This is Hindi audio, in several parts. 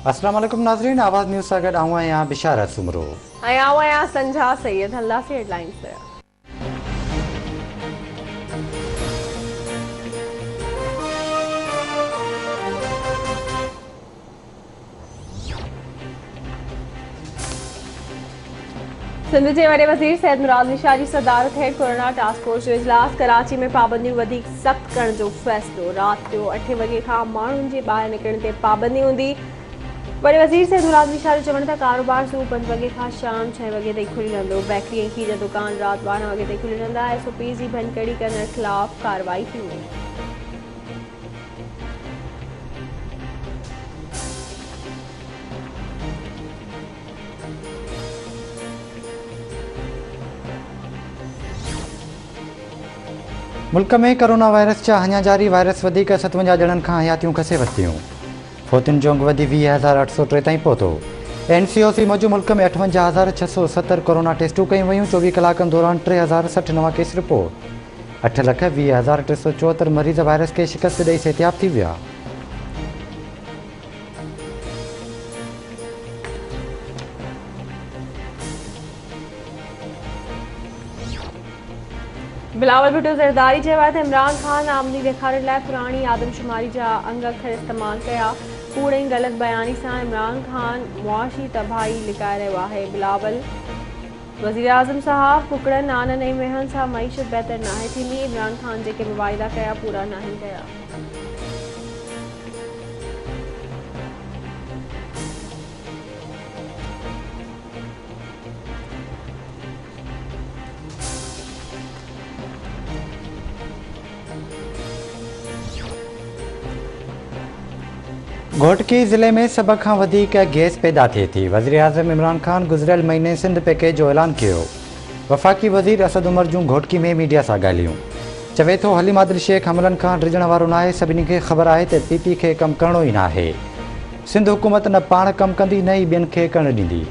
अस्सलाम वालेकुम नाज़रीन, आवाज़ न्यूज़ सां गॾु आऊं आहियां बिशारत सुमरो ऐं आऊं आहियां संझा सैयद। हल्लासीं हेडलाइंस ते। सिंध जे वॾे वज़ीर सैयद मुराद निशा जी सदारत हेठि कोरोना टास्क फोर्स जो इजलास। कराची में पाबंदियूं वधीक सख़्त करण जो फ़ैसिलो। राति जो 8 वॻे खां माण्हुनि जे ॿाहिरि निकिरण ते पाबंदी हूंदी। वॾे वज़ीर सैयद मुराद निशा जो चवण त कारोबार सुबुह 5 वॻे खां शाम 6 वॻे ताईं खुली रहंदो। बेकरी ऐं खीर जा दुकान राति 12 वॻे ताईं खुली रहंदा। SOP जी भञकड़ी करण ख़िलाफ़ कार्रवाई थी वेंदी। मुल्क में कोरोना वायरस जा अञा जारी। वायरस वधीक 57 ॼणनि खां हयातियूं खसे वरितियूं। फोतियुनि जो अंगु वधी 20,803 ताईं पहुतो। NCOC मूजिबि मुल्क में 58,670 कोरोना टेस्टूं कयूं वयूं। 24 कलाकनि दौरान 3,060 नवां केस रिपोर्ट। 8,20,374 मरीज़ वायरस खे शिकस्त ॾेई सिहतियाब थी विया। बिलावल भुट्टो ज़रदारी चयो आहे त इमरान ख़ान आमदनी ॾेखारण लाइ पुराणी आदमशुमारी जा अंग अखर इस्तेमालु कया। कूड़ ऐं ग़लति बयानी सां इमरान ख़ान मुआशी तबाही लिकाए रहियो आहे। बिलावल वज़ीर आज़म साहब कुकड़नि आननि ऐं मेहनि सां मईशत बहितर नाहे थींदी। इमरान ख़ान जेके बि वाइदा कया पूरा नाहिनि कया। घोटकी ज़िले में सभ खां वधीक गैस पैदा थिए थी। वज़ीर आज़म इमरान ख़ान गुज़िरियल महीने सिंध पैकेज जो ऐलान कयो। वफ़ाक़ी वज़ीर असद उमर जूं घोटकी में मीडिया सां ॻाल्हियूं। चवे थो हलीम आदिल शेख हमलनि खां डिॼण वारो नाहे। सभिनी खे ख़बर आहे त PP खे कमु करणो ई न आहे। सिंध हुकूमत न पाण कमु कंदी न ई ॿियनि खे करणु ॾींदी।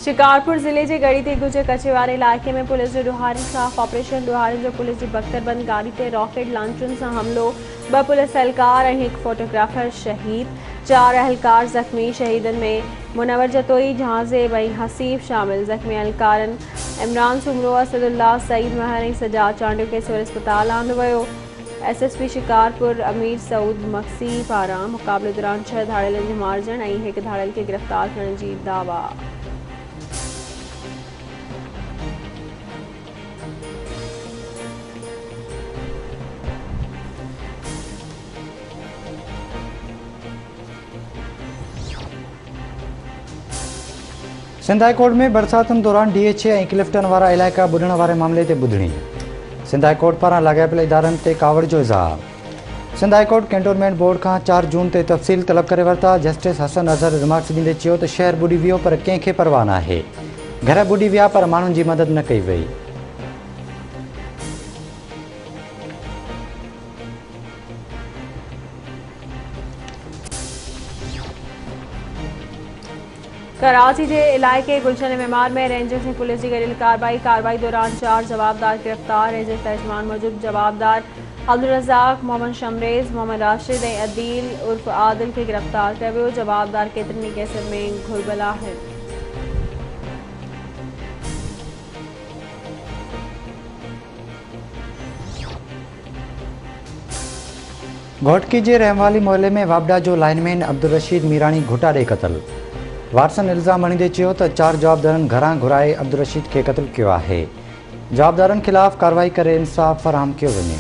शिकारपुर ज़िले जे गढ़ी ते गुजे कचे वारे इलाइक़े में पुलिस जो ॾोहारियुनि ख़िलाफ़ ऑपरेशन। ॾोहारियुनि जो पुलिस जी बख़्तरबंद गाड़ी ते रॉकेट लॉन्चरुनि सां हमलो। 2 पुलिस एहलकार ऐं 1 फोटोग्राफर शहीद। 4 एहलकार ज़ख़्मी। शहीदनि में मुनवर जतोई, जहाज़ेब ऐं हसीब शामिल। ज़ख़्मी एहलकारनि इमरान सुमरो, असदुल्लाह, सईद महर ऐं सजाद चांडियो खे सिविल अस्पताल आंदो वियो। SSP शिकारपुर अमीर सऊद मक्सी पारां मुक़ाबले दौरान 6 धाड़ेलनि जे मारिजण ऐं 1 धाड़ेल खे गिरफ़्तार करण जी दावा। सिंध हाई कोर्ट में बरसातुनि दौरान DHA ऐं क्लिफ्टन वारा इलाइक़ा ॿुॾण वारे मामले ते ॿुधणी। सिंध हाई कोर्ट पारां लाॻापियल इदारनि ते कावड़ जो इज़हार। Sindh high court cantonment board खां 4 जून ते तफ़सील तलब करे वरिता। जस्टिस हसन अज़हर रिमार्क्स ॾींदे चयो त शहर ॿुॾी वियो पर कंहिंखे परवाह न आहे। घर ॿुॾी विया पर माण्हुनि जी मदद न कई वई। कराची जे इलाइक़े गुलशन मेमार में रेंजर्स ऐं पुलिस जी गॾियल कार्रवाई दौरान 4 जवाबदार गिरफ़्तार। रेंजर्स तर्जमान मूजिबि जवाबदार अब्दुल रज़ाक, मोहम्मद शमरेज़, मोहम्मद राशिद ऐं अदील उर्फ़ आदिल खे गिरफ़्तार कयो वियो। जवाबदार केतिरनि ई केसनि में घुरिबल आहिनि। घोटकी जे रहमवाली मोहल्ले में वाबडा जो लाइनमैन अब्दुल रशीद मीराणी घुटा ॾेई क़तल। वारसन इल्ज़ाम हणींदे चयो त 4 जवाबदारनि घरां घुराए अब्दुल रशीद खे क़तल कयो आहे। जवाबदारनि ख़िलाफ़ कार्रवाई करे इंसाफ़ फ़राहम कयो वञे।